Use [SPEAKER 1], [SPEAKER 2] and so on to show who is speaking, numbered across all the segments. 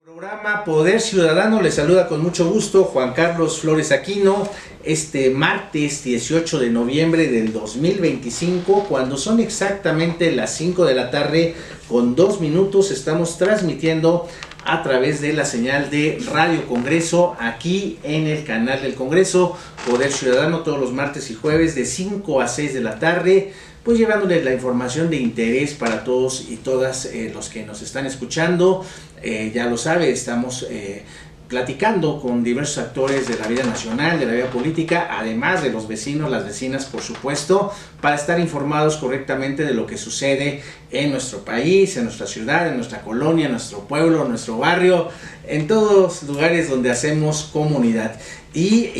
[SPEAKER 1] Programa Poder Ciudadano, les saluda con mucho gusto Juan Carlos Flores Aquino, este martes 18 de noviembre del 2025, cuando son exactamente las 5 de la tarde con 2 minutos, estamos transmitiendo a través de la señal de Radio Congreso, aquí en el canal del Congreso, Poder Ciudadano, todos los martes y jueves de 5 a 6 de la tarde, pues llevándoles la información de interés para todos y todas los que nos están escuchando. Ya lo sabe, estamos platicando con diversos actores de la vida nacional, de la vida política, además de los vecinos, las vecinas, por supuesto, para estar informados correctamente de lo que sucede en nuestro país, en nuestra ciudad, en nuestra colonia, en nuestro pueblo, en nuestro barrio, en todos los lugares donde hacemos comunidad. Y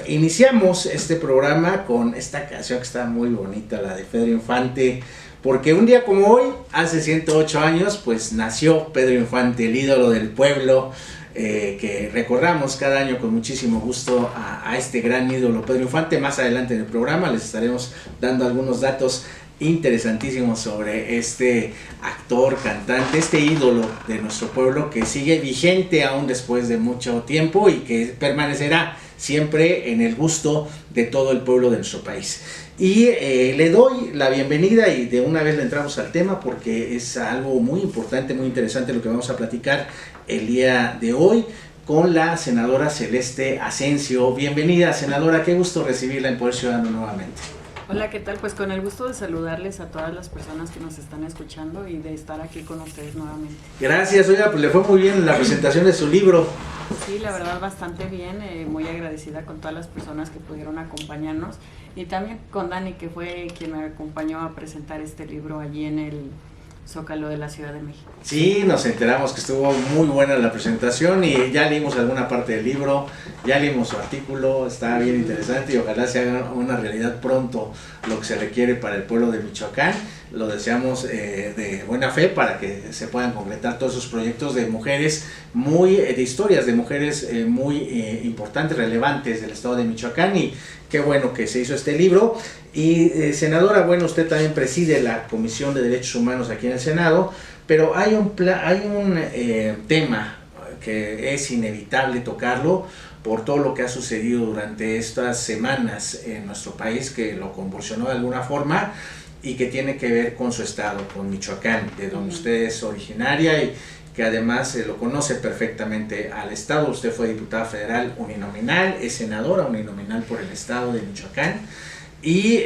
[SPEAKER 1] iniciamos este programa con esta canción que está muy bonita, la de Pedro Infante, porque un día como hoy, hace 108 años, pues nació Pedro Infante, el ídolo del pueblo, que recordamos cada año con muchísimo gusto a este gran ídolo Pedro Infante. Más adelante en el programa les estaremos dando algunos datos interesantísimos sobre este actor, cantante, este ídolo de nuestro pueblo que sigue vigente aún después de mucho tiempo y que permanecerá siempre en el gusto de todo el pueblo de nuestro país. Y le doy la bienvenida y de una vez le entramos al tema porque es algo muy importante, muy interesante lo que vamos a platicar el día de hoy con la senadora Celeste Asensio. Bienvenida, senadora, qué gusto recibirla en Poder Ciudadano nuevamente.
[SPEAKER 2] Hola, ¿qué tal? Pues con el gusto de saludarles a todas las personas que nos están escuchando y de estar aquí con ustedes nuevamente.
[SPEAKER 1] Gracias, oiga, pues le fue muy bien la presentación de su libro.
[SPEAKER 2] Sí, la verdad bastante bien, muy agradecida con todas las personas que pudieron acompañarnos y también con Dani, que fue quien me acompañó a presentar este libro allí en el Zócalo de la Ciudad de México.
[SPEAKER 1] Sí, nos enteramos que estuvo muy buena la presentación y ya leímos alguna parte del libro, ya leímos su artículo, está bien interesante y ojalá se haga una realidad pronto lo que se requiere para el pueblo de Michoacán. Lo deseamos de buena fe para que se puedan concretar todos esos proyectos de mujeres de historias de mujeres muy importantes, relevantes del estado de Michoacán, y qué bueno que se hizo este libro. Y senadora, bueno, usted también preside la Comisión de Derechos Humanos aquí en el Senado, pero hay un tema que es inevitable tocarlo por todo lo que ha sucedido durante estas semanas en nuestro país, que lo convulsionó de alguna forma y que tiene que ver con su estado, con Michoacán, de donde usted es originaria y que además lo conoce perfectamente al estado. Usted fue diputada federal uninominal, es senadora uninominal por el estado de Michoacán y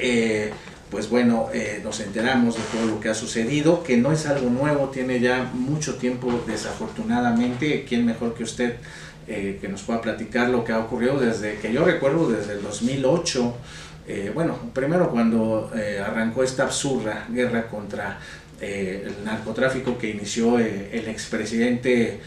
[SPEAKER 1] pues bueno, nos enteramos de todo lo que ha sucedido, que no es algo nuevo, tiene ya mucho tiempo desafortunadamente. ¿Quién mejor que usted que nos pueda platicar lo que ha ocurrido desde que yo recuerdo, desde el 2008? Bueno, primero cuando arrancó esta absurda guerra contra el narcotráfico que inició el expresidente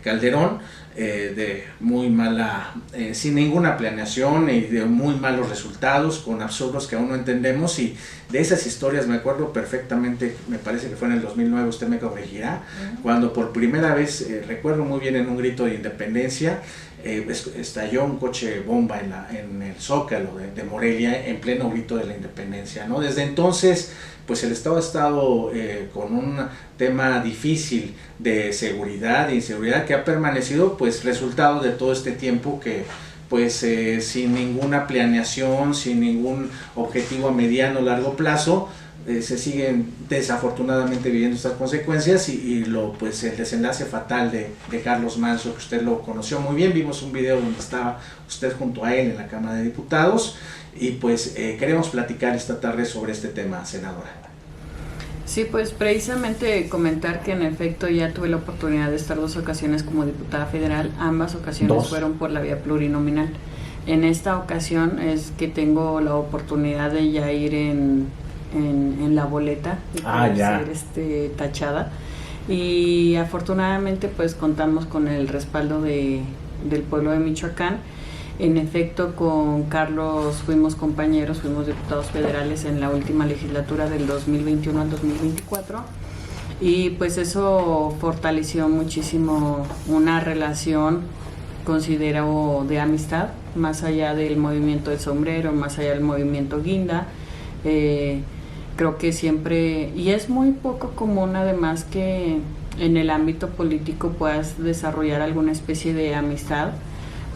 [SPEAKER 1] Calderón, de muy mala, sin ninguna planeación y de muy malos resultados, con absurdos que aún no entendemos, y de esas historias me acuerdo perfectamente, me parece que fue en el 2009, usted me corregirá, cuando por primera vez, recuerdo muy bien, en un grito de independencia, estalló un coche bomba en el Zócalo de Morelia en pleno grito de la independencia, ¿no? Desde entonces pues el estado ha estado con un tema difícil de seguridad e inseguridad que ha permanecido pues resultado de todo este tiempo que pues sin ninguna planeación, sin ningún objetivo a mediano o largo plazo, se siguen desafortunadamente viviendo estas consecuencias y pues el desenlace fatal de Carlos Manzo, que usted lo conoció muy bien. Vimos un video donde estaba usted junto a él en la Cámara de Diputados y pues queremos platicar esta tarde sobre este tema, senadora.
[SPEAKER 2] Sí, pues precisamente comentar que en efecto ya tuve la oportunidad de estar 2 ocasiones como diputada federal, ambas ocasiones fueron por la vía plurinominal. En esta ocasión es que tengo la oportunidad de ya ir en la boleta de ser tachada, y afortunadamente pues contamos con el respaldo del pueblo de Michoacán. En efecto, con Carlos fuimos compañeros, fuimos diputados federales en la última legislatura del 2021 al 2024 y pues eso fortaleció muchísimo una relación, considero, de amistad, más allá del movimiento del sombrero, más allá del movimiento guinda. Creo que siempre, y es muy poco común además que en el ámbito político puedas desarrollar alguna especie de amistad,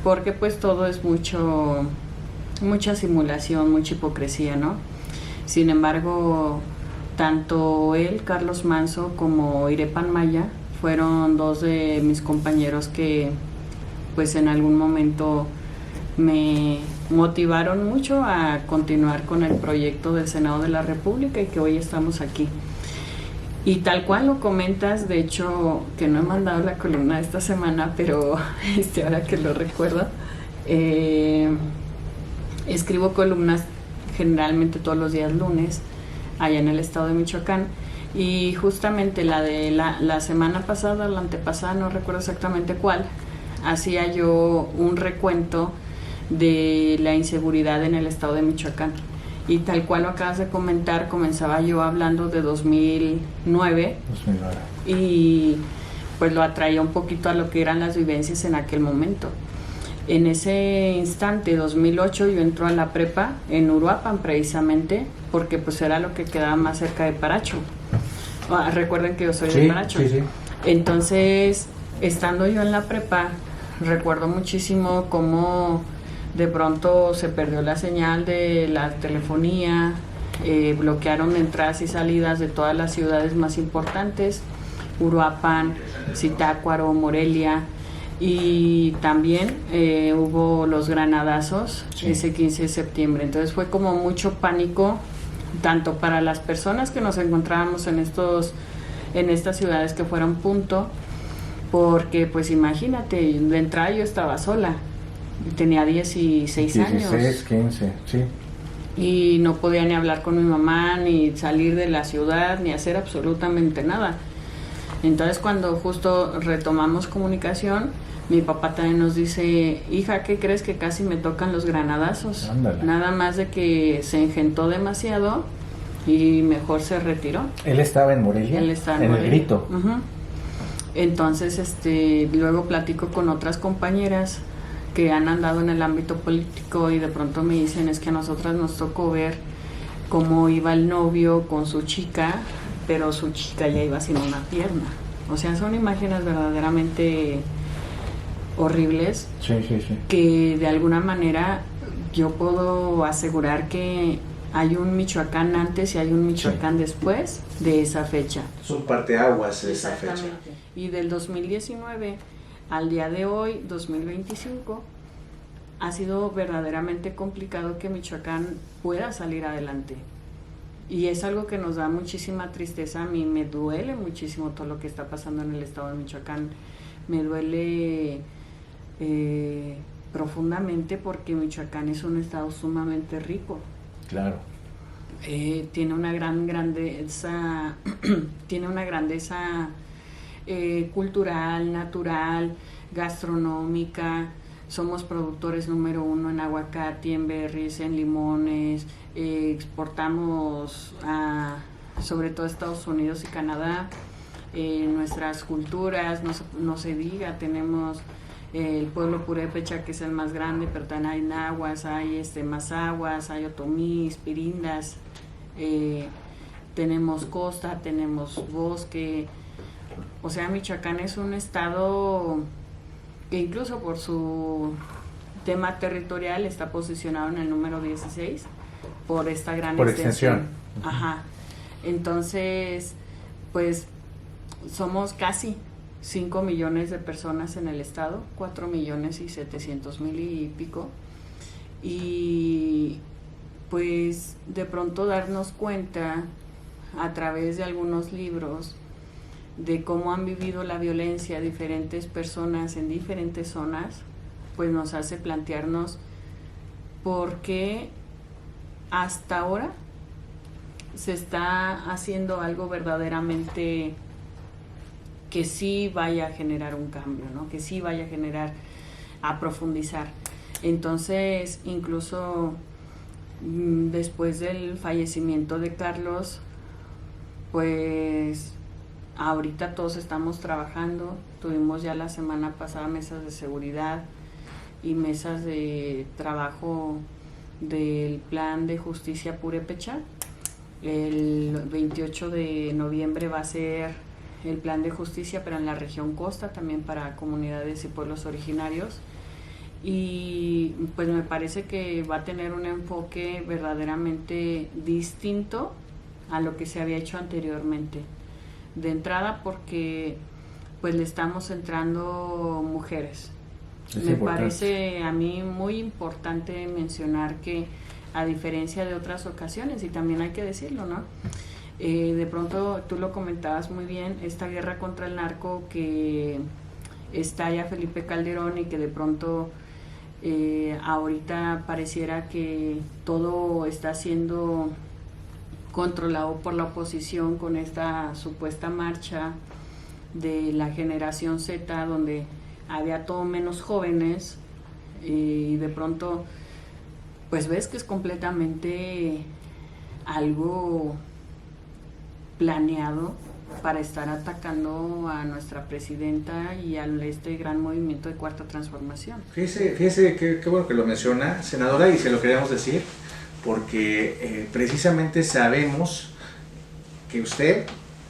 [SPEAKER 2] porque pues todo es mucha simulación, mucha hipocresía, ¿no? Sin embargo, tanto él, Carlos Manso, como Irepan Maya fueron dos de mis compañeros que pues en algún momento me motivaron mucho a continuar con el proyecto del Senado de la República y que hoy estamos aquí. Y tal cual lo comentas, de hecho, que no he mandado la columna esta semana, pero ahora que lo recuerdo, escribo columnas generalmente todos los días lunes, allá en el estado de Michoacán, y justamente la de la semana pasada, la antepasada, no recuerdo exactamente cuál, hacía yo un recuento de la inseguridad en el estado de Michoacán. Y tal cual lo acabas de comentar, comenzaba yo hablando de 2009 y pues lo atraía un poquito a lo que eran las vivencias en aquel momento. En ese instante, 2008, yo entro a la prepa en Uruapan precisamente porque pues era lo que quedaba más cerca de Paracho. Recuerden que yo soy de Paracho. Sí, sí. Entonces, estando yo en la prepa, recuerdo muchísimo cómo de pronto se perdió la señal de la telefonía, bloquearon entradas y salidas de todas las ciudades más importantes, Uruapan, Zitácuaro, Morelia, y también hubo los granadazos ese 15 de septiembre. Entonces fue como mucho pánico, tanto para las personas que nos encontrábamos en estas ciudades que fueron punto, porque pues imagínate, de entrada yo estaba sola. Tenía 16 años.
[SPEAKER 3] 16, 15, sí.
[SPEAKER 2] Y no podía ni hablar con mi mamá, ni salir de la ciudad, ni hacer absolutamente nada. Entonces cuando justo retomamos comunicación, mi papá también nos dice, hija, ¿qué crees? Que casi me tocan los granadazos.
[SPEAKER 3] Ándale.
[SPEAKER 2] Nada más de que se engentó demasiado y mejor se retiró.
[SPEAKER 3] ¿Él estaba en Morelia?
[SPEAKER 2] Él estaba
[SPEAKER 3] en
[SPEAKER 2] Morelia.
[SPEAKER 3] El Grito.
[SPEAKER 2] Uh-huh. Entonces luego platico con otras compañeras que han andado en el ámbito político y de pronto me dicen, es que a nosotras nos tocó ver cómo iba el novio con su chica, pero su chica ya iba sin una pierna. O sea, son imágenes verdaderamente horribles.
[SPEAKER 3] Sí, sí, sí.
[SPEAKER 2] Que de alguna manera yo puedo asegurar que hay un Michoacán antes y hay un Michoacán después de esa fecha.
[SPEAKER 1] Son parteaguas esa fecha.
[SPEAKER 2] Y del 2019 al día de hoy, 2025, ha sido verdaderamente complicado que Michoacán pueda salir adelante. Y es algo que nos da muchísima tristeza. A mí me duele muchísimo todo lo que está pasando en el estado de Michoacán. Me duele profundamente porque Michoacán es un estado sumamente rico.
[SPEAKER 3] Claro.
[SPEAKER 2] Tiene una gran grandeza, tiene una grandeza cultural, natural, gastronómica. Somos productores número 1 en aguacate, en berries, en limones. Exportamos sobre todo a Estados Unidos y Canadá. Nuestras culturas, no se diga, tenemos el pueblo purépecha, que es el más grande, pero también hay nahuas, hay mazahuas, hay otomís, pirindas, tenemos costa, tenemos bosque. O sea, Michoacán es un estado que incluso por su tema territorial está posicionado en el número 16 por esta gran
[SPEAKER 3] extensión.
[SPEAKER 2] Ajá. Entonces, pues somos casi 5 millones de personas en el estado, 4.700.000 y pico. Y pues de pronto darnos cuenta a través de algunos libros de cómo han vivido la violencia diferentes personas en diferentes zonas, pues nos hace plantearnos por qué hasta ahora se está haciendo algo verdaderamente que sí vaya a generar un cambio, ¿no? Que sí vaya a generar, a profundizar. Entonces, incluso después del fallecimiento de Carlos, pues ahorita todos estamos trabajando. Tuvimos ya la semana pasada mesas de seguridad y mesas de trabajo del plan de justicia purépecha. El 28 de noviembre va a ser el plan de justicia, pero en la región costa, también para comunidades y pueblos originarios. Y pues me parece que va a tener un enfoque verdaderamente distinto a lo que se había hecho anteriormente. De entrada porque pues le estamos centrando mujeres. Me parece a mí muy importante mencionar que, a diferencia de otras ocasiones, y también hay que decirlo, ¿no? De pronto, tú lo comentabas muy bien, esta guerra contra el narco que estalla Felipe Calderón y que de pronto ahorita pareciera que todo está siendo controlado por la oposición con esta supuesta marcha de la generación Z, donde había todo menos jóvenes, y de pronto pues ves que es completamente algo planeado para estar atacando a nuestra presidenta y a este gran movimiento de Cuarta Transformación.
[SPEAKER 1] Fíjese qué bueno que lo menciona, senadora, y se lo queríamos decir, porque precisamente sabemos que usted,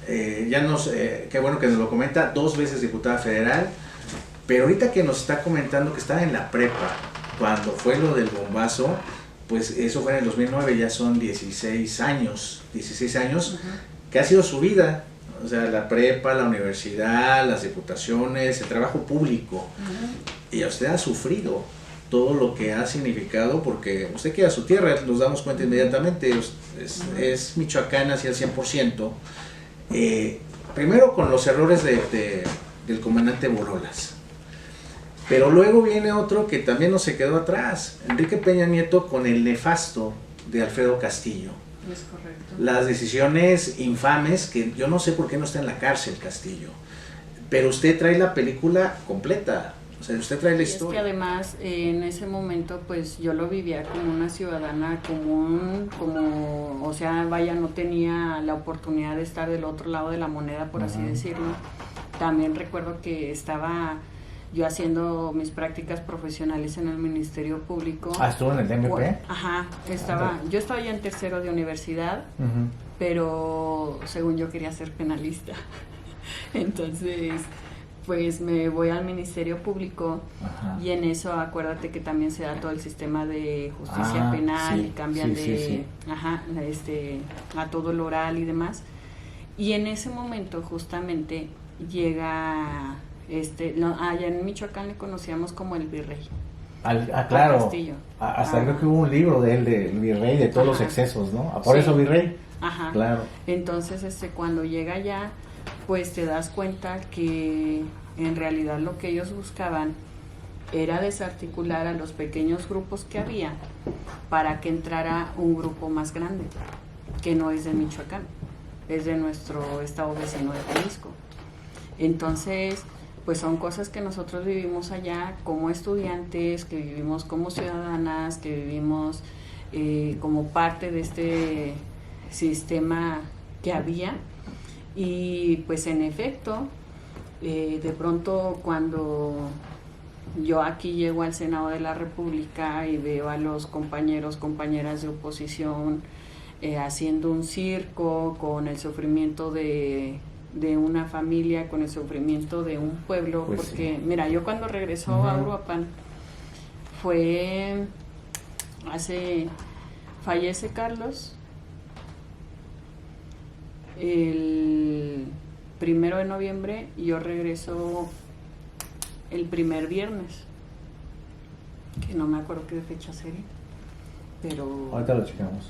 [SPEAKER 1] qué bueno que nos lo comenta, 2 veces diputada federal, pero ahorita que nos está comentando que estaba en la prepa, cuando fue lo del bombazo, pues eso fue en el 2009, ya son 16 años, uh-huh, que ha sido su vida, o sea, la prepa, la universidad, las diputaciones, el trabajo público, uh-huh, y usted ha sufrido todo lo que ha significado, porque usted queda a su tierra, nos damos cuenta inmediatamente, es michoacana hacia el 100%, primero con los errores del comandante Borolas. Pero luego viene otro que también no se quedó atrás, Enrique Peña Nieto con el nefasto de Alfredo Castillo.
[SPEAKER 2] Es correcto.
[SPEAKER 1] Las decisiones infames, que yo no sé por qué no está en la cárcel Castillo, pero usted trae la película completa, o sea, usted trae la historia.
[SPEAKER 2] Es que además en ese momento pues yo lo vivía como una ciudadana común, o sea, vaya, no tenía la oportunidad de estar del otro lado de la moneda, por así decirlo. También recuerdo que estaba yo haciendo mis prácticas profesionales en el Ministerio Público.
[SPEAKER 3] ¿Estuvo en el DMP?
[SPEAKER 2] Ajá, yo estaba ya en tercero de universidad, uh-huh, pero según yo quería ser penalista. Entonces, pues me voy al Ministerio Público, ajá, y en eso acuérdate que también se da todo el sistema de justicia penal, y cambian ajá, a todo lo oral y demás. Y en ese momento justamente llega allá en Michoacán le conocíamos como el virrey.
[SPEAKER 3] Claro,
[SPEAKER 2] Castillo.
[SPEAKER 3] Hasta creo que hubo un libro de él, del virrey, de todos, ajá, los excesos, ¿no? Por eso virrey.
[SPEAKER 2] Ajá.
[SPEAKER 3] Claro.
[SPEAKER 2] Entonces, cuando llega allá, pues te das cuenta que en realidad lo que ellos buscaban era desarticular a los pequeños grupos que había para que entrara un grupo más grande, que no es de Michoacán, es de nuestro estado vecino de Jalisco. Entonces, pues son cosas que nosotros vivimos allá como estudiantes, que vivimos como ciudadanas, que vivimos como parte de este sistema que había. Y pues en efecto, de pronto cuando yo aquí llego al Senado de la República y veo a los compañeras de oposición haciendo un circo con el sufrimiento de una familia, con el sufrimiento de un pueblo, pues porque sí. Mira, yo cuando regresó, uh-huh, a Uruapan fallece Carlos el 1 de noviembre y yo regreso el primer viernes, que no me acuerdo qué fecha sería, pero
[SPEAKER 3] ahorita lo checamos,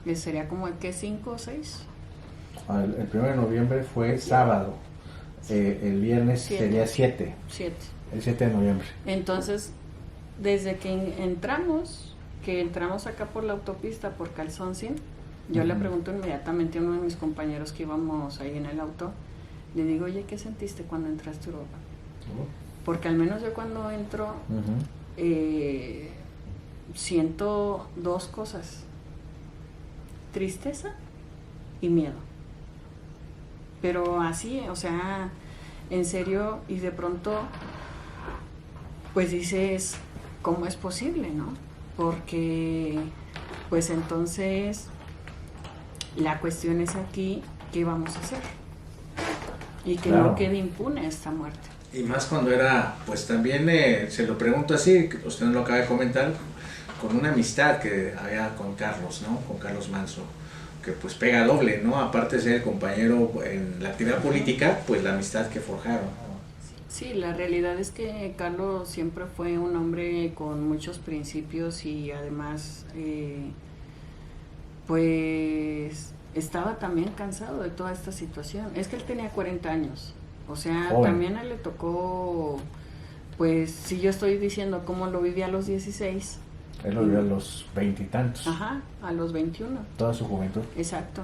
[SPEAKER 3] sí.
[SPEAKER 2] Sería como el que 5 o 6.
[SPEAKER 3] El 1 de noviembre fue sábado, el viernes sería 7. El 7 de noviembre.
[SPEAKER 2] Entonces, desde que entramos acá por la autopista, por Calzoncin, yo, uh-huh, le pregunto inmediatamente a uno de mis compañeros que íbamos ahí en el auto, le digo, oye, ¿qué sentiste cuando entraste a Europa? Uh-huh. Porque al menos yo cuando entro, uh-huh, siento 2 cosas, tristeza y miedo. Pero así, o sea, en serio, y de pronto, pues dices, ¿cómo es posible, no? Porque, pues entonces, la cuestión es aquí, ¿qué vamos a hacer? y que no quede impune esta muerte.
[SPEAKER 1] Y más cuando era, pues también se lo pregunto así, usted no lo acaba de comentar, con una amistad que había con Carlos, ¿no? Con Carlos Manso, que pues pega doble, ¿no? Aparte de ser el compañero en la actividad política, pues la amistad que forjaron.
[SPEAKER 2] Sí, la realidad es que Carlos siempre fue un hombre con muchos principios y además pues estaba también cansado de toda esta situación. Es que él tenía 40 años, o sea, también a él le tocó, pues si yo estoy diciendo cómo lo vivía a los 16.
[SPEAKER 3] Él lo vivió a los 20 y tantos.
[SPEAKER 2] Ajá, a los 21.
[SPEAKER 3] Toda su juventud.
[SPEAKER 2] Exacto.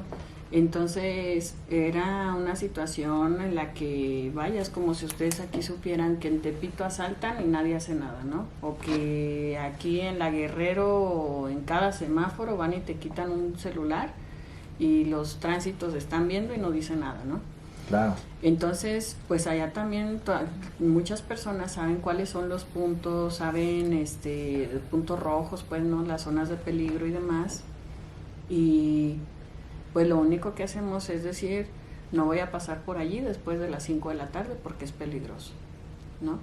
[SPEAKER 2] Entonces era una situación en la que, vaya, es como si ustedes aquí supieran que en Tepito asaltan y nadie hace nada, ¿no? O que aquí en La Guerrero, en cada semáforo van y te quitan un celular y los tránsitos están viendo y no dicen nada, ¿no?
[SPEAKER 3] Claro.
[SPEAKER 2] Entonces, pues allá también muchas personas saben cuáles son los puntos, saben puntos rojos, pues, ¿no? Las zonas de peligro y demás. Y pues lo único que hacemos es decir, no voy a pasar por allí después de las 5 de la tarde porque es peligroso, ¿no?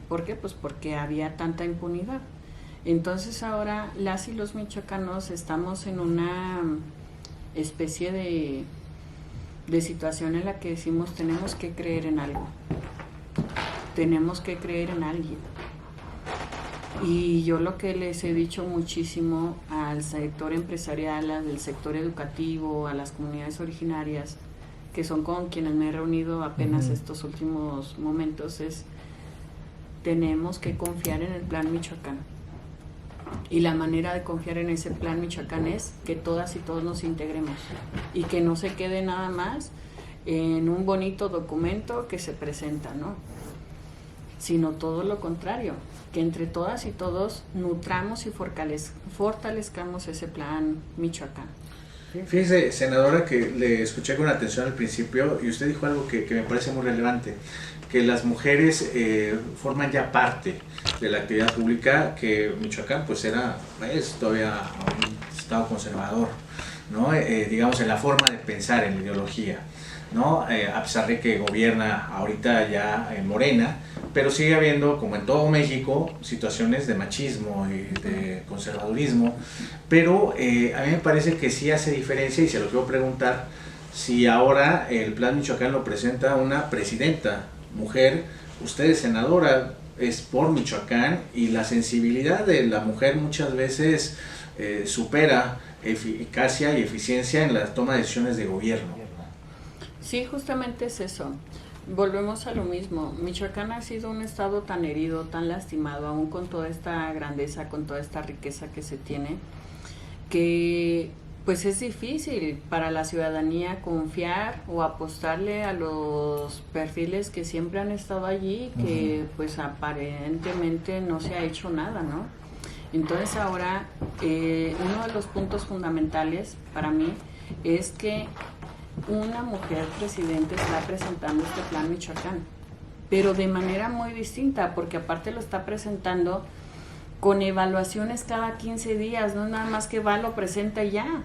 [SPEAKER 2] ¿Por qué? Pues porque había tanta impunidad. Entonces ahora las y los michoacanos estamos en una especie de situación en la que decimos tenemos que creer en algo, tenemos que creer en alguien. Y yo lo que les he dicho muchísimo al sector empresarial, al sector educativo, a las comunidades originarias, que son con quienes me he reunido apenas estos últimos momentos, es tenemos que confiar en el Plan Michoacán. Y la manera de confiar en ese Plan Michoacán es que todas y todos nos integremos y que no se quede nada más en un bonito documento que se presenta, ¿no? Sino todo lo contrario, que entre todas y todos nutramos y fortalezcamos ese Plan Michoacán.
[SPEAKER 1] Fíjese, senadora, que le escuché con atención al principio y usted dijo algo que me parece muy relevante, que las mujeres forman ya parte de la actividad pública, que Michoacán pues es todavía un estado conservador, ¿no? Digamos en la forma de pensar, en la ideología, ¿no? A pesar de que gobierna ahorita ya Morena, pero sigue habiendo, como en todo México, situaciones de machismo y de conservadurismo, pero a mí me parece que sí hace diferencia y se lo quiero preguntar si ahora el Plan Michoacán lo presenta una presidenta mujer, usted es senadora, es por Michoacán y la sensibilidad de la mujer muchas veces supera eficacia y eficiencia en la toma de decisiones de gobierno.
[SPEAKER 2] Sí, justamente es eso. Volvemos a lo mismo. Michoacán ha sido un estado tan herido, tan lastimado, aún con toda esta grandeza, con toda esta riqueza que se tiene, que pues es difícil para la ciudadanía confiar o apostarle a los perfiles que siempre han estado allí, que pues aparentemente no se ha hecho nada, ¿no? Entonces ahora uno de los puntos fundamentales para mí es que una mujer presidente está presentando este Plan Michoacán, pero de manera muy distinta, porque aparte lo está presentando con evaluaciones cada 15 días, no nada más que va, lo presenta y ya.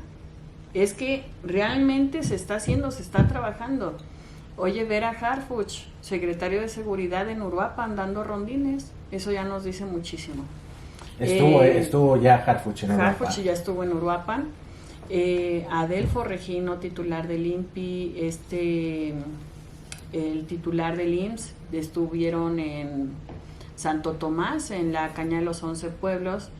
[SPEAKER 2] Es que realmente se está haciendo, se está trabajando. Oye, ver a Harfuch, secretario de Seguridad en Uruapan, dando rondines, eso ya nos dice muchísimo.
[SPEAKER 3] Estuvo ya Harfuch en Uruapan.
[SPEAKER 2] Harfuch ya estuvo en Uruapan. Adelfo Regino, titular del INPI, el titular del IMSS, estuvieron en Santo Tomás, en la Caña de los 11 Pueblos.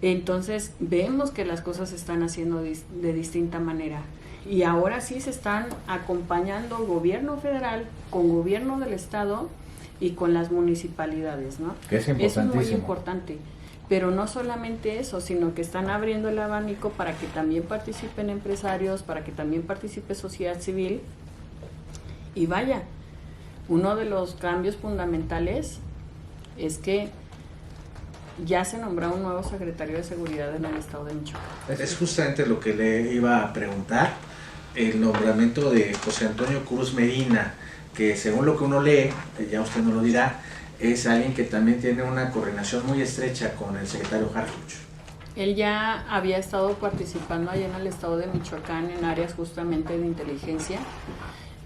[SPEAKER 2] Entonces vemos que las cosas se están haciendo de distinta manera y ahora sí se están acompañando gobierno federal con gobierno del estado y con las municipalidades, ¿no?
[SPEAKER 3] Que es importantísimo.
[SPEAKER 2] Eso es muy importante. Pero no solamente eso, sino que están abriendo el abanico para que también participen empresarios, para que también participe sociedad civil. Y vaya, uno de los cambios fundamentales es que ya se nombró un nuevo secretario de Seguridad en el estado de Michoacán.
[SPEAKER 1] Es justamente lo que le iba a preguntar, el nombramiento de José Antonio Cruz Medina, que según lo que uno lee, ya usted nos lo dirá, es alguien que también tiene una coordinación muy estrecha con el secretario Harfuch.
[SPEAKER 2] Él ya había estado participando allá en el estado de Michoacán en áreas justamente de inteligencia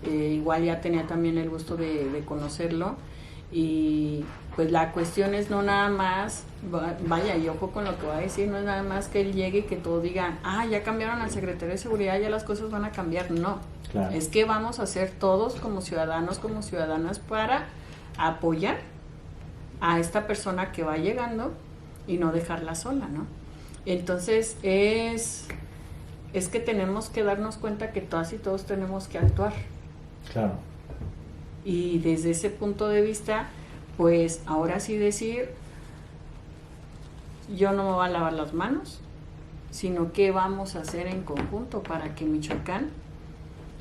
[SPEAKER 2] igual ya tenía también el gusto de conocerlo, y pues la cuestión es no nada más, vaya, y ojo con lo que voy a decir, no es nada más que él llegue y que todos digan, ya cambiaron al secretario de seguridad, ya las cosas van a cambiar. No, claro. Es que vamos a hacer todos como ciudadanos, como ciudadanas, para apoyar a esta persona que va llegando y no dejarla sola, ¿no? Entonces es que tenemos que darnos cuenta que todas y todos tenemos que actuar.
[SPEAKER 3] Claro.
[SPEAKER 2] Y desde ese punto de vista, pues ahora sí decir, yo no me voy a lavar las manos, sino qué vamos a hacer en conjunto para que Michoacán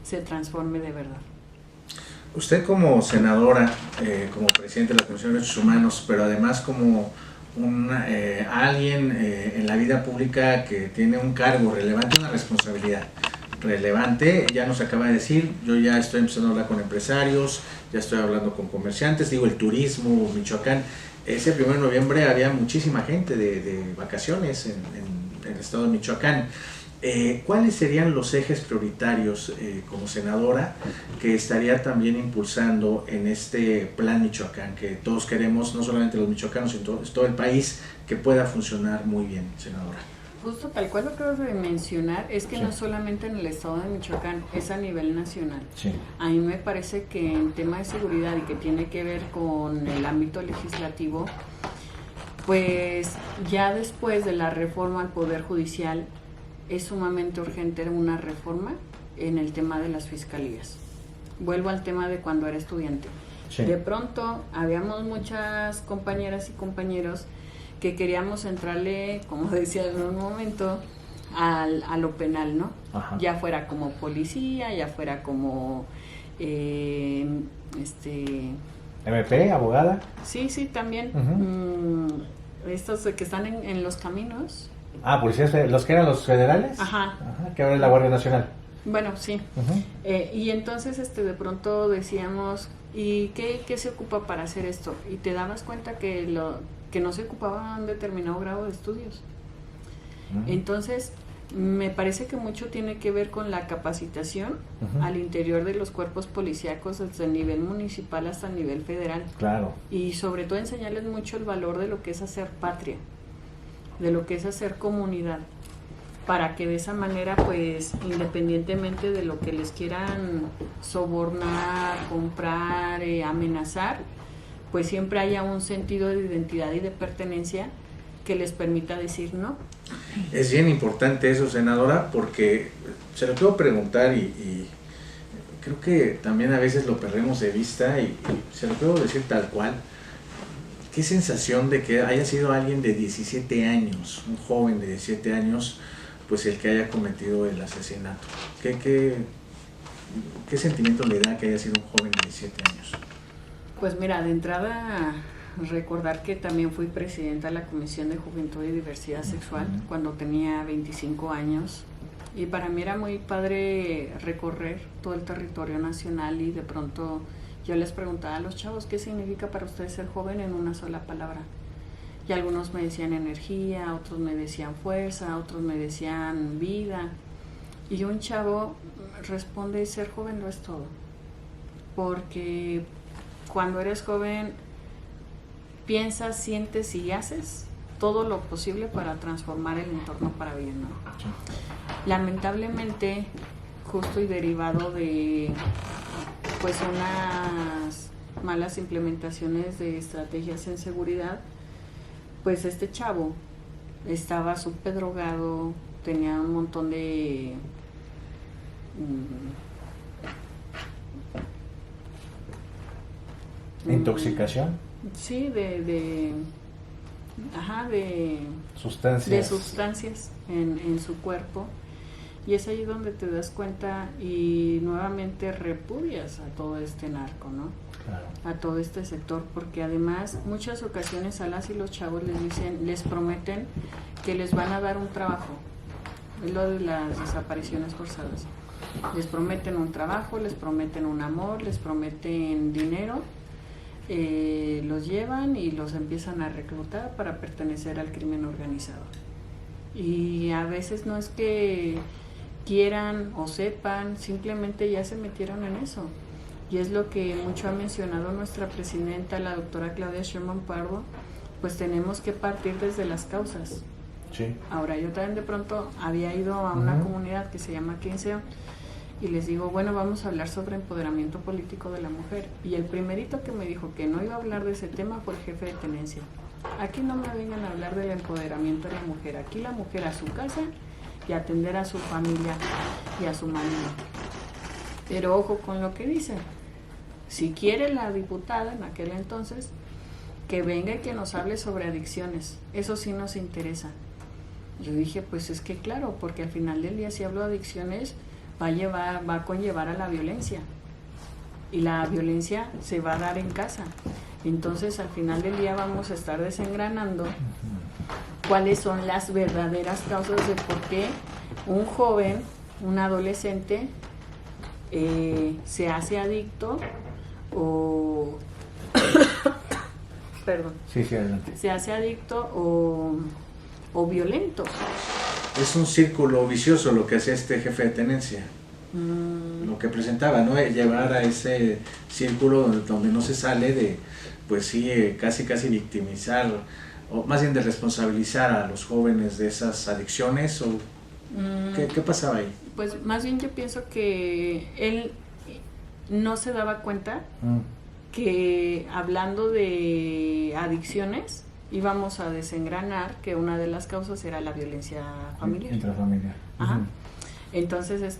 [SPEAKER 2] se transforme de verdad.
[SPEAKER 1] Usted como senadora, como presidente de la Comisión de Derechos Humanos, pero además como alguien en la vida pública que tiene un cargo relevante, una responsabilidad relevante, ya nos acaba de decir, yo ya estoy empezando a hablar con empresarios, ya estoy hablando con comerciantes, digo, el turismo, Michoacán, ese 1 de noviembre había muchísima gente de vacaciones en el estado de Michoacán. ¿Cuáles serían los ejes prioritarios como senadora que estaría también impulsando en este plan Michoacán, que todos queremos, no solamente los michoacanos, sino todo el país, que pueda funcionar muy bien, senadora?
[SPEAKER 2] Justo tal cual lo que acabas de mencionar, es que
[SPEAKER 3] sí.
[SPEAKER 2] No solamente en el estado de Michoacán, es a nivel nacional.
[SPEAKER 3] Sí.
[SPEAKER 2] A mí me parece que en tema de seguridad y que tiene que ver con el ámbito legislativo, pues ya después de la reforma al Poder Judicial, es sumamente urgente una reforma en el tema de las fiscalías. Vuelvo al tema de cuando era estudiante. Sí. De pronto habíamos muchas compañeras y compañeros que queríamos entrarle, como decía en un momento, a lo penal, ¿no? Ajá. Ya fuera como policía, ya fuera como
[SPEAKER 3] MP, abogada.
[SPEAKER 2] Sí, también. Estos que están en los caminos.
[SPEAKER 3] Policías, los que eran los federales.
[SPEAKER 2] Ajá,
[SPEAKER 3] que ahora es la Guardia Nacional.
[SPEAKER 2] Bueno, sí. Y entonces de pronto decíamos, ¿y qué se ocupa para hacer esto? Y te dabas cuenta que no se ocupaba un determinado grado de estudios. Entonces, me parece que mucho tiene que ver con la capacitación al interior de los cuerpos policíacos, desde el nivel municipal hasta el nivel federal.
[SPEAKER 3] Claro.
[SPEAKER 2] Y sobre todo enseñarles mucho el valor de lo que es hacer patria, de lo que es hacer comunidad, para que de esa manera, pues, independientemente de lo que les quieran sobornar, comprar, amenazar, pues siempre haya un sentido de identidad y de pertenencia que les permita decir no.
[SPEAKER 1] Es bien importante eso, senadora, porque se lo quiero preguntar y creo que también a veces lo perdemos de vista y se lo quiero decir tal cual. ¿Qué sensación de que haya sido alguien de 17 años, un joven de 17 años, pues el que haya cometido el asesinato? ¿Qué sentimiento le da que haya sido un joven de 17 años?
[SPEAKER 2] Pues mira, de entrada recordar que también fui presidenta de la Comisión de Juventud y Diversidad Sexual cuando tenía 25 años, y para mí era muy padre recorrer todo el territorio nacional, y de pronto yo les preguntaba a los chavos, ¿qué significa para ustedes ser joven en una sola palabra? Y algunos me decían energía, otros me decían fuerza, otros me decían vida, y un chavo responde, ser joven lo es todo, porque cuando eres joven piensas, sientes y haces todo lo posible para transformar el entorno para bien, ¿no? Sí. Lamentablemente, justo y derivado de pues unas malas implementaciones de estrategias en seguridad, pues este chavo estaba súper drogado, tenía un montón de
[SPEAKER 3] ¿intoxicación?
[SPEAKER 2] Sí, de sustancias en su cuerpo, y es ahí donde te das cuenta y nuevamente repudias a todo este narco, ¿no? Claro. A todo este sector, porque además muchas ocasiones a las y los chavos les prometen que les van a dar un trabajo, es lo de las desapariciones forzadas, les prometen un trabajo, les prometen un amor, les prometen dinero. Los llevan y los empiezan a reclutar para pertenecer al crimen organizado, y a veces no es que quieran o sepan, simplemente ya se metieron en eso. Y es lo que mucho ha mencionado nuestra presidenta, la doctora Claudia Sheinbaum Pardo, pues tenemos que partir desde las causas.
[SPEAKER 3] Sí.
[SPEAKER 2] Ahora, yo también de pronto había ido a una comunidad que se llama Quinceo y les digo, bueno, vamos a hablar sobre empoderamiento político de la mujer. Y el primerito que me dijo que no iba a hablar de ese tema fue el jefe de tenencia. Aquí no me vengan a hablar del empoderamiento de la mujer, aquí la mujer a su casa y atender a su familia y a su marido. Pero ojo con lo que dice. Si quiere la diputada en aquel entonces, que venga y que nos hable sobre adicciones. Eso sí nos interesa. Yo dije, pues es que claro, porque al final del día si hablo de adicciones va a conllevar a la violencia. Y la violencia se va a dar en casa. Entonces al final del día vamos a estar desengranando cuáles son las verdaderas causas de por qué un joven, un adolescente se hace adicto o perdón,
[SPEAKER 3] sí, adelante.
[SPEAKER 2] Se hace adicto o violento.
[SPEAKER 1] Es un círculo vicioso lo que hacía este jefe de tenencia. Lo que presentaba, ¿no? Llevar a ese círculo donde no se sale de, pues sí, casi victimizar, o más bien de responsabilizar a los jóvenes de esas adicciones, o ¿qué pasaba ahí?
[SPEAKER 2] Pues más bien yo pienso que él no se daba cuenta que hablando de adicciones íbamos a desengranar que una de las causas era la violencia familiar.
[SPEAKER 3] Intrafamiliar.
[SPEAKER 2] Ajá. Entonces,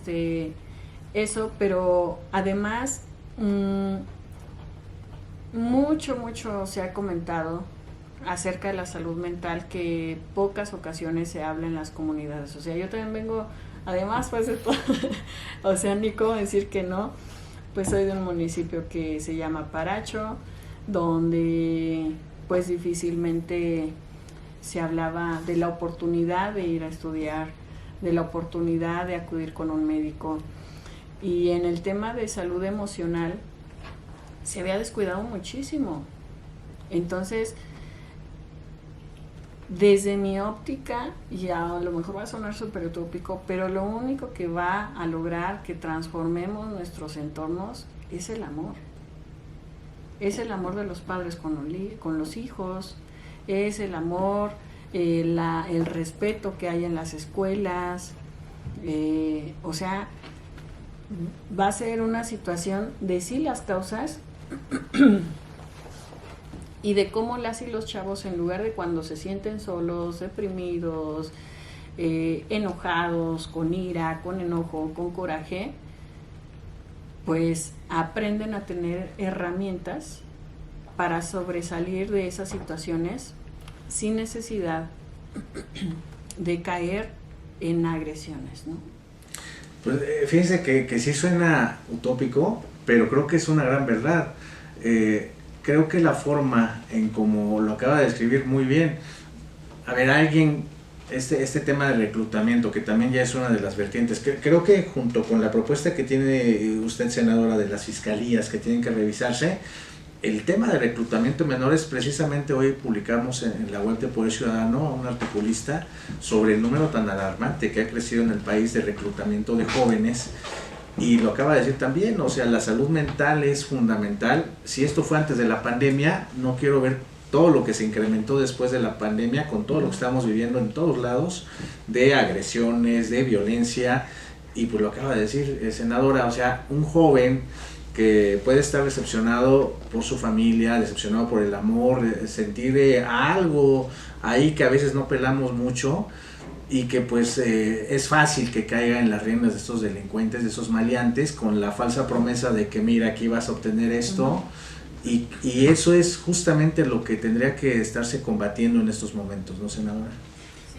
[SPEAKER 2] eso, pero además mucho se ha comentado acerca de la salud mental, que pocas ocasiones se habla en las comunidades. O sea, yo también vengo, además pues de todo, o sea, ni cómo decir que no, pues soy de un municipio que se llama Paracho, donde pues difícilmente se hablaba de la oportunidad de ir a estudiar, de la oportunidad de acudir con un médico. Y en el tema de salud emocional se había descuidado muchísimo. Entonces, desde mi óptica, y a lo mejor va a sonar súper utópico, pero lo único que va a lograr que transformemos nuestros entornos es el amor. Es el amor de los padres con los hijos, es el amor, el respeto que hay en las escuelas, o sea, va a ser una situación de sí las causas y de cómo las y los chavos, en lugar de cuando se sienten solos, deprimidos, enojados, con ira, con enojo, con coraje, pues aprenden a tener herramientas para sobresalir de esas situaciones sin necesidad de caer en agresiones, ¿no?
[SPEAKER 1] Pues fíjense que sí suena utópico, pero creo que es una gran verdad. Creo que la forma en como lo acaba de describir muy bien, a ver, alguien, este tema de reclutamiento, que también ya es una de las vertientes, creo que junto con la propuesta que tiene usted, senadora, de las fiscalías que tienen que revisarse, el tema de reclutamiento de menores, precisamente hoy publicamos en la web de Poder Ciudadano a un articulista sobre el número tan alarmante que ha crecido en el país de reclutamiento de jóvenes, y lo acaba de decir también, o sea, la salud mental es fundamental. Si esto fue antes de la pandemia, no quiero ver todo lo que se incrementó después de la pandemia, con todo lo que estamos viviendo en todos lados, de agresiones, de violencia, y pues lo acaba de decir, senadora, o sea, un joven que puede estar decepcionado por su familia, decepcionado por el amor, sentir algo ahí que a veces no pelamos mucho, y que pues es fácil que caiga en las riendas de estos delincuentes, de esos maleantes, con la falsa promesa de que mira, aquí vas a obtener esto, y eso es justamente lo que tendría que estarse combatiendo en estos momentos, ¿no, senadora?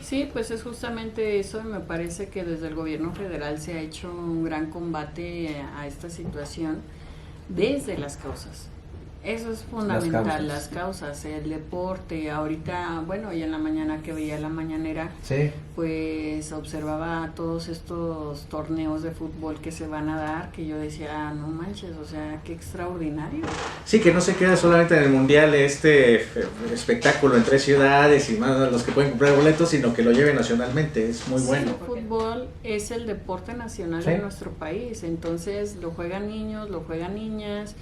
[SPEAKER 2] Sí, pues es justamente eso, y me parece que desde el gobierno federal se ha hecho un gran combate a esta situación desde las causas. Eso es fundamental, las causas, el deporte. Ahorita, bueno, y en la mañana que veía la mañanera,
[SPEAKER 3] sí,
[SPEAKER 2] pues observaba todos estos torneos de fútbol que se van a dar, que yo decía, no manches, o sea, qué extraordinario.
[SPEAKER 1] Sí, que no se queda solamente en el mundial espectáculo en 3 ciudades y más los que pueden comprar boletos, sino que lo lleve nacionalmente, es muy bueno.
[SPEAKER 2] El fútbol es el deporte nacional de nuestro país, entonces lo juegan niños, lo juegan niñas,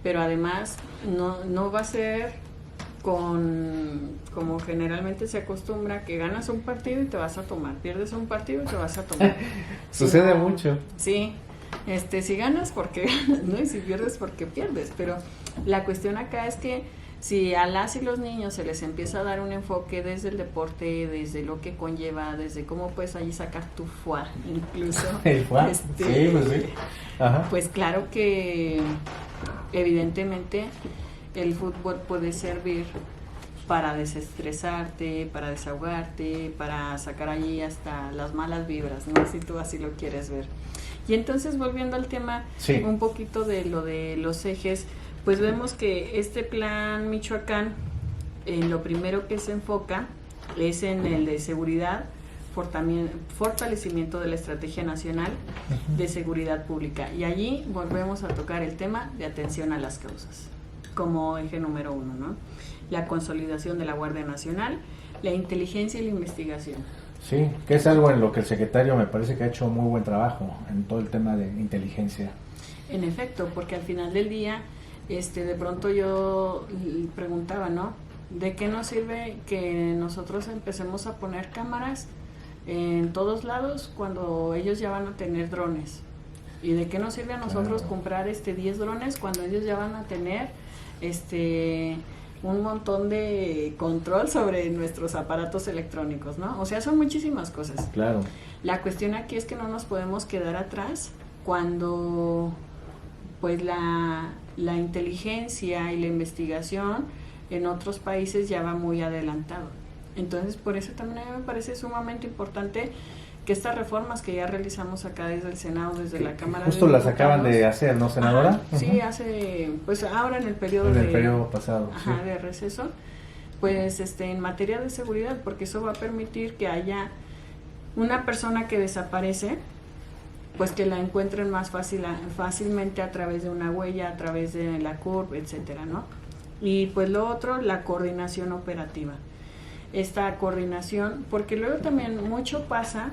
[SPEAKER 2] pero además no va a ser como generalmente se acostumbra, que ganas un partido y te vas a tomar, pierdes un partido y te vas a tomar.
[SPEAKER 3] Sucede mucho.
[SPEAKER 2] Sí, si ganas porque ganas, ¿no? Y si pierdes porque pierdes, pero la cuestión acá es que si a las y los niños se les empieza a dar un enfoque desde el deporte, desde lo que conlleva, desde cómo puedes ahí sacar tu foie, incluso.
[SPEAKER 3] El foie, sí, pues sí. Ajá.
[SPEAKER 2] Pues claro que evidentemente el fútbol puede servir para desestresarte, para desahogarte, para sacar allí hasta las malas vibras, ¿no? Si tú así lo quieres ver. Y entonces, volviendo al tema, un poquito de lo de los ejes, pues vemos que este plan Michoacán, lo primero que se enfoca es en el de seguridad, fortalecimiento de la Estrategia Nacional de Seguridad Pública. Y allí volvemos a tocar el tema de atención a las causas, como eje número 1, ¿no? La consolidación de la Guardia Nacional, la inteligencia y la investigación.
[SPEAKER 3] Sí, que es algo en lo que el secretario me parece que ha hecho muy buen trabajo en todo el tema de inteligencia.
[SPEAKER 2] En efecto, porque al final del día, de pronto yo preguntaba, ¿no? ¿De qué nos sirve que nosotros empecemos a poner cámaras en todos lados cuando ellos ya van a tener drones? ¿Y de qué nos sirve a nosotros comprar 10 drones cuando ellos ya van a tener un montón de control sobre nuestros aparatos electrónicos, ¿no? O sea, son muchísimas cosas.
[SPEAKER 3] Claro.
[SPEAKER 2] La cuestión aquí es que no nos podemos quedar atrás cuando pues la inteligencia y la investigación en otros países ya va muy adelantado. Entonces, por eso también a mí me parece sumamente importante que estas reformas que ya realizamos acá desde el Senado, desde la Cámara de Diputados.
[SPEAKER 3] Justo las acaban de hacer, ¿no, senadora?
[SPEAKER 2] Sí, pues ahora en el periodo
[SPEAKER 3] periodo pasado.
[SPEAKER 2] De receso, pues en materia de seguridad, porque eso va a permitir que haya una persona que desaparece, pues que la encuentren más fácilmente a través de una huella, a través de la CURP, etcétera, ¿no? Y pues lo otro, la coordinación operativa. Esta coordinación, porque luego también mucho pasa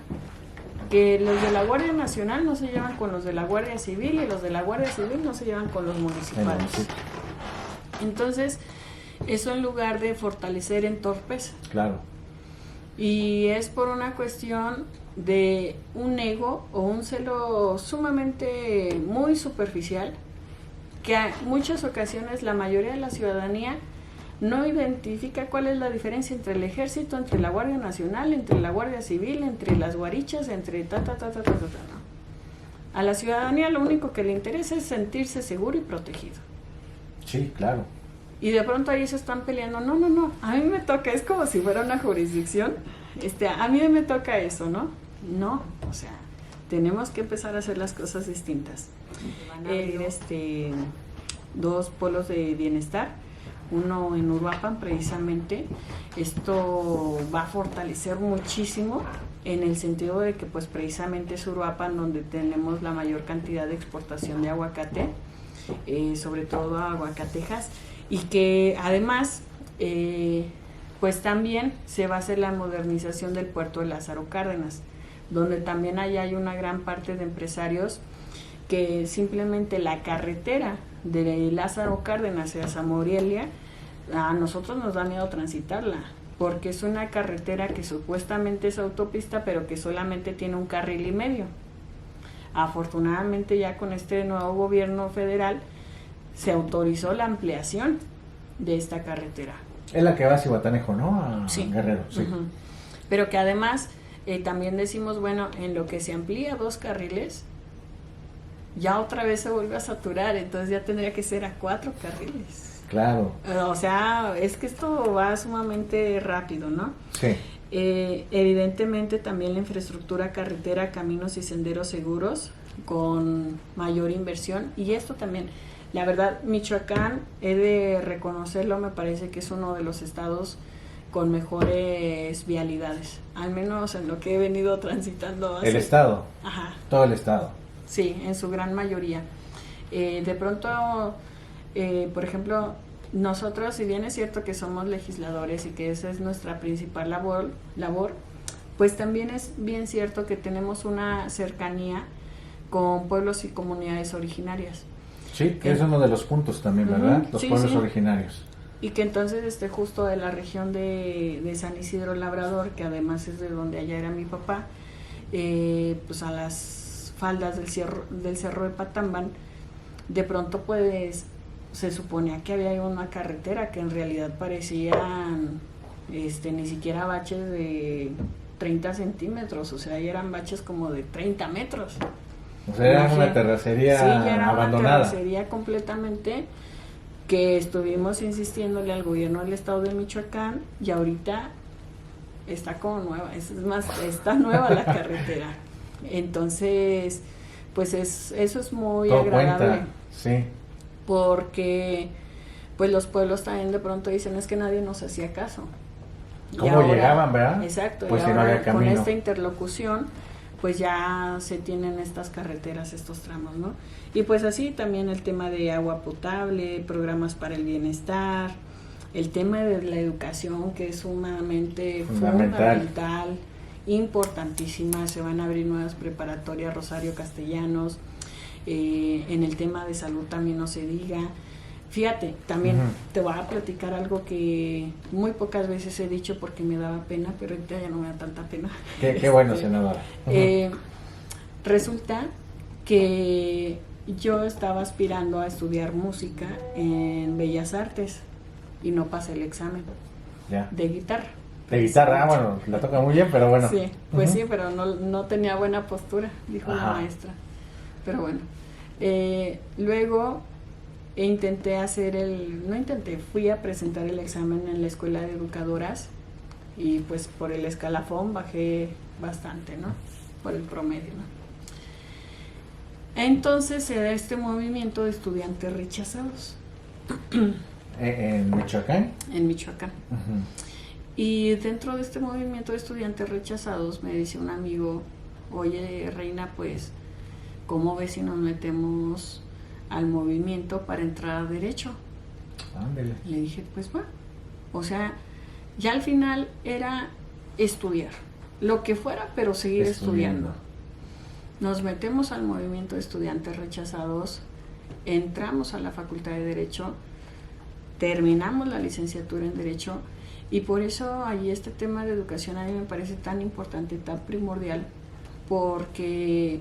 [SPEAKER 2] que los de la Guardia Nacional no se llevan con los de la Guardia Civil y los de la Guardia Civil no se llevan con los municipales. Entonces, eso en lugar de fortalecer entorpece.
[SPEAKER 3] Claro.
[SPEAKER 2] Y es por una cuestión de un ego o un celo sumamente muy superficial, que a muchas ocasiones la mayoría de la ciudadanía no identifica cuál es la diferencia entre el ejército, entre la Guardia Nacional, entre la Guardia Civil, entre las guarichas, entre ¿no? A la ciudadanía lo único que le interesa es sentirse seguro y protegido.
[SPEAKER 3] Sí, claro.
[SPEAKER 2] Y de pronto ahí se están peleando, no, a mí me toca, es como si fuera una jurisdicción, a mí me toca eso, ¿no? No, o sea, tenemos que empezar a hacer las cosas distintas. Van a abrir 2 polos de bienestar, uno en Uruapan precisamente. Esto va a fortalecer muchísimo en el sentido de que pues precisamente es Uruapan donde tenemos la mayor cantidad de exportación de aguacate, sobre todo aguacatejas, y que además pues también se va a hacer la modernización del puerto de Lázaro Cárdenas, donde también hay una gran parte de empresarios que simplemente la carretera de Lázaro Cárdenas a Morelia, a nosotros nos da miedo transitarla, porque es una carretera que supuestamente es autopista, pero que solamente tiene un carril y medio. Afortunadamente ya con este nuevo gobierno federal se autorizó la ampliación de esta carretera.
[SPEAKER 3] Es la que va a Cihuatanejo, ¿no? A
[SPEAKER 2] sí.
[SPEAKER 3] Guerrero, sí.
[SPEAKER 2] Uh-huh. Pero que además también decimos, bueno, en lo que se amplía 2 carriles, ya otra vez se vuelve a saturar, entonces ya tendría que ser a 4 carriles.
[SPEAKER 3] Claro.
[SPEAKER 2] O sea, es que esto va sumamente rápido, ¿no?
[SPEAKER 3] Sí.
[SPEAKER 2] Evidentemente también la infraestructura carretera, caminos y senderos seguros con mayor inversión, y esto también La verdad, Michoacán, he de reconocerlo, me parece que es uno de los estados con mejores vialidades, al menos en lo que he venido transitando.
[SPEAKER 3] El estado.
[SPEAKER 2] Ajá.
[SPEAKER 3] Todo el estado.
[SPEAKER 2] Sí, en su gran mayoría. De pronto, por ejemplo, nosotros, si bien es cierto que somos legisladores y que esa es nuestra principal labor, pues también es bien cierto que tenemos una cercanía con pueblos y comunidades originarias.
[SPEAKER 3] Sí, que es uno de los puntos también, ¿verdad? Los pueblos originarios.
[SPEAKER 2] Y que entonces justo de la región de San Isidro Labrador, que además es de donde allá era mi papá, pues a las faldas del cerro de Patamban, de pronto pues se suponía que había una carretera que en realidad parecían ni siquiera baches de 30 centímetros, o sea, eran baches como de 30 metros.
[SPEAKER 3] O sea, era una terracería abandonada.
[SPEAKER 2] Una terracería completamente, que estuvimos insistiéndole al gobierno del estado de Michoacán, y ahorita está como nueva, es más, está nueva la carretera. Entonces, pues eso es muy
[SPEAKER 3] todo
[SPEAKER 2] agradable.
[SPEAKER 3] Cuenta. Sí.
[SPEAKER 2] Porque pues los pueblos también de pronto dicen, es que nadie nos hacía caso.
[SPEAKER 3] ¿Cómo ahora llegaban, verdad?
[SPEAKER 2] Exacto,
[SPEAKER 3] pues
[SPEAKER 2] y
[SPEAKER 3] si
[SPEAKER 2] ahora
[SPEAKER 3] no había camino.
[SPEAKER 2] Con esta interlocución pues ya se tienen estas carreteras, estos tramos, ¿no? Y pues así también el tema de agua potable, programas para el bienestar, el tema de la educación, que es sumamente fundamental, importantísima. Se van a abrir nuevas preparatorias, Rosario Castellanos, en el tema de salud también no se diga. Fíjate, también te voy a platicar algo que muy pocas veces he dicho porque me daba pena, pero ahorita ya no me da tanta pena.
[SPEAKER 3] Qué bueno, senadora.
[SPEAKER 2] Resulta que yo estaba aspirando a estudiar música en Bellas Artes y no pasé el examen de guitarra.
[SPEAKER 3] De guitarra, bueno, la toca muy bien, pero bueno.
[SPEAKER 2] Sí, pues sí, pero no tenía buena postura, dijo la maestra. Pero bueno, luego fui a presentar el examen en la escuela de educadoras y pues por el escalafón bajé bastante, ¿no? Por el promedio, ¿no? Entonces se da este movimiento de estudiantes rechazados.
[SPEAKER 3] ¿En Michoacán?
[SPEAKER 2] En Michoacán. Y dentro de este movimiento de estudiantes rechazados me dice un amigo, oye Reina, pues, ¿cómo ves si nos metemos al movimiento para entrar a Derecho?
[SPEAKER 3] Ándale.
[SPEAKER 2] Le dije, pues bueno, o sea, ya al final era estudiar, lo que fuera, pero seguir estudiando. Nos metemos al movimiento de estudiantes rechazados, entramos a la Facultad de Derecho, terminamos la licenciatura en Derecho, y por eso allí este tema de educación a mí me parece tan importante, tan primordial, porque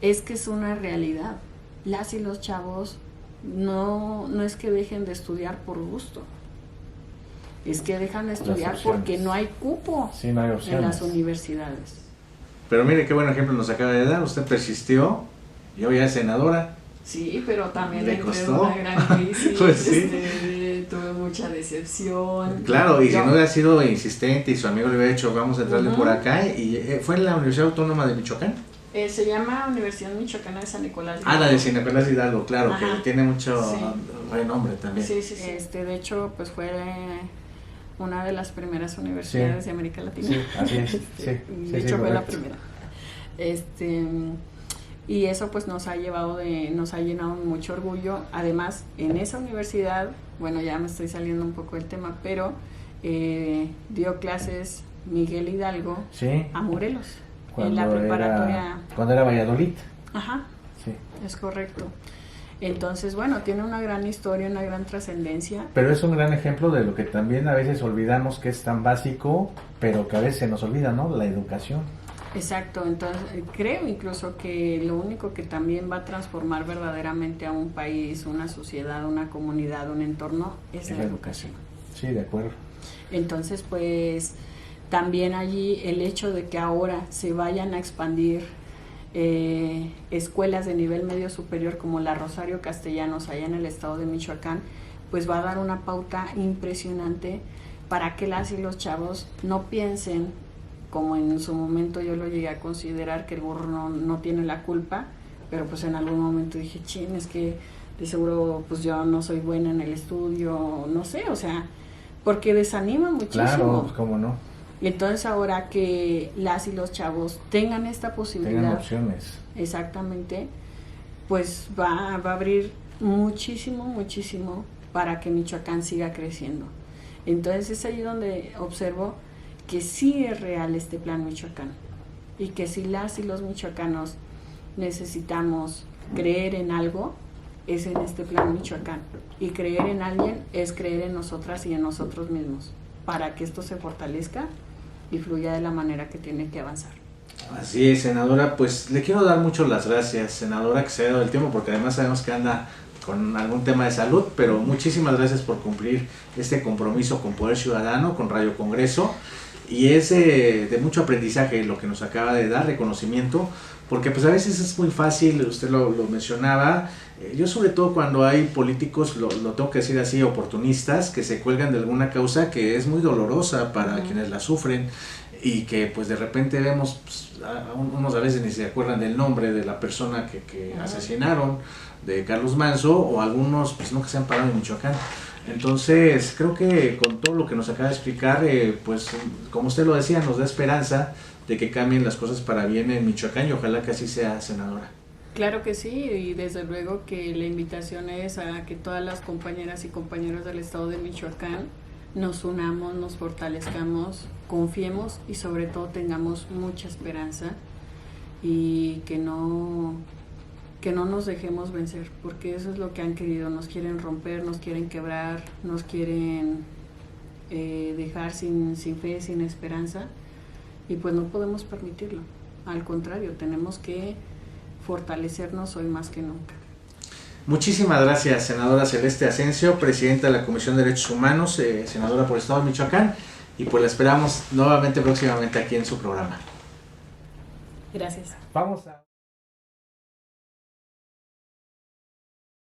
[SPEAKER 2] es que es una realidad. Las y los chavos no es que dejen de estudiar por gusto, es que dejan de estudiar porque no hay cupo
[SPEAKER 3] no hay
[SPEAKER 2] en las universidades.
[SPEAKER 1] Pero mire qué buen ejemplo nos acaba de dar. Usted persistió y hoy ya es senadora.
[SPEAKER 2] Sí, pero también
[SPEAKER 1] ¿Le
[SPEAKER 2] entré en
[SPEAKER 1] costó?
[SPEAKER 2] una gran crisis.
[SPEAKER 1] Pues sí.
[SPEAKER 2] Tuve mucha decepción.
[SPEAKER 1] Claro, y si no hubiera sido insistente y su amigo le hubiera dicho vamos a entrarle por acá, y fue en la Universidad Autónoma de Michoacán.
[SPEAKER 2] Se llama Universidad Michoacana de San Nicolás.
[SPEAKER 1] La de San Nicolás Hidalgo, claro.
[SPEAKER 2] Ajá.
[SPEAKER 1] Que tiene mucho renombre también.
[SPEAKER 2] Sí. De hecho, pues fue una de las primeras universidades de América Latina.
[SPEAKER 3] Sí, así es.
[SPEAKER 2] De hecho, fue la primera. Y eso pues nos ha llenado de mucho orgullo. Además, en esa universidad, bueno, ya me estoy saliendo un poco del tema, pero dio clases Miguel Hidalgo a Morelos, en la preparatoria.
[SPEAKER 3] Cuando era Valladolid.
[SPEAKER 2] Ajá,
[SPEAKER 3] sí.
[SPEAKER 2] Es correcto. Entonces, bueno, tiene una gran historia, una gran trascendencia.
[SPEAKER 3] Pero es un gran ejemplo de lo que también a veces olvidamos, que es tan básico, pero que a veces se nos olvida, ¿no? La educación.
[SPEAKER 2] Exacto, entonces creo incluso que lo único que también va a transformar verdaderamente a un país, una sociedad, una comunidad, un entorno, es la educación.
[SPEAKER 3] Sí, de acuerdo.
[SPEAKER 2] Entonces, pues, también allí el hecho de que ahora se vayan a expandir escuelas de nivel medio superior como la Rosario Castellanos allá en el estado de Michoacán, pues va a dar una pauta impresionante para que las y los chavos no piensen, como en su momento yo lo llegué a considerar, que el burro no tiene la culpa, pero pues en algún momento dije, chin, es que de seguro pues yo no soy buena en el estudio, no sé, o sea, porque desanima muchísimo.
[SPEAKER 3] Claro, pues cómo no.
[SPEAKER 2] Y entonces ahora que las y los chavos tengan esta posibilidad,
[SPEAKER 3] tengan opciones,
[SPEAKER 2] exactamente, pues va a abrir muchísimo para que Michoacán siga creciendo. Entonces es ahí donde observo que sí es real este plan Michoacán y que si las y los michoacanos necesitamos creer en algo, es en este plan Michoacán, y creer en alguien es creer en nosotras y en nosotros mismos para que esto se fortalezca y fluya de la manera que tiene que avanzar.
[SPEAKER 1] Así es, senadora, pues le quiero dar mucho las gracias, senadora, que se haya dado el tiempo, porque además sabemos que anda con algún tema de salud, pero muchísimas gracias por cumplir este compromiso con Poder Ciudadano, con Radio Congreso, y es de mucho aprendizaje lo que nos acaba de dar, reconocimiento, porque pues a veces es muy fácil, usted lo mencionaba, yo sobre todo cuando hay políticos, lo tengo que decir así, oportunistas, que se cuelgan de alguna causa que es muy dolorosa para quienes la sufren, y que pues de repente vemos, pues, unos a veces ni se acuerdan del nombre de la persona que asesinaron, de Carlos Manzo, o algunos pues nunca se han parado en Michoacán. Entonces creo que con todo lo que nos acaba de explicar, pues como usted lo decía, nos da esperanza de que cambien las cosas para bien en Michoacán, y ojalá que así sea, senadora.
[SPEAKER 2] Claro que sí, y desde luego que la invitación es a que todas las compañeras y compañeros del estado de Michoacán nos unamos, nos fortalezcamos, confiemos y sobre todo tengamos mucha esperanza, y que no nos dejemos vencer, porque eso es lo que han querido, nos quieren romper, nos quieren quebrar, nos quieren dejar sin fe, sin esperanza, y pues no podemos permitirlo, al contrario, tenemos que fortalecernos hoy más que nunca.
[SPEAKER 1] Muchísimas gracias, senadora Celeste Asensio, presidenta de la Comisión de Derechos Humanos, senadora por el Estado de Michoacán, y pues la esperamos nuevamente próximamente aquí en su programa.
[SPEAKER 2] Gracias.
[SPEAKER 3] Vamos a...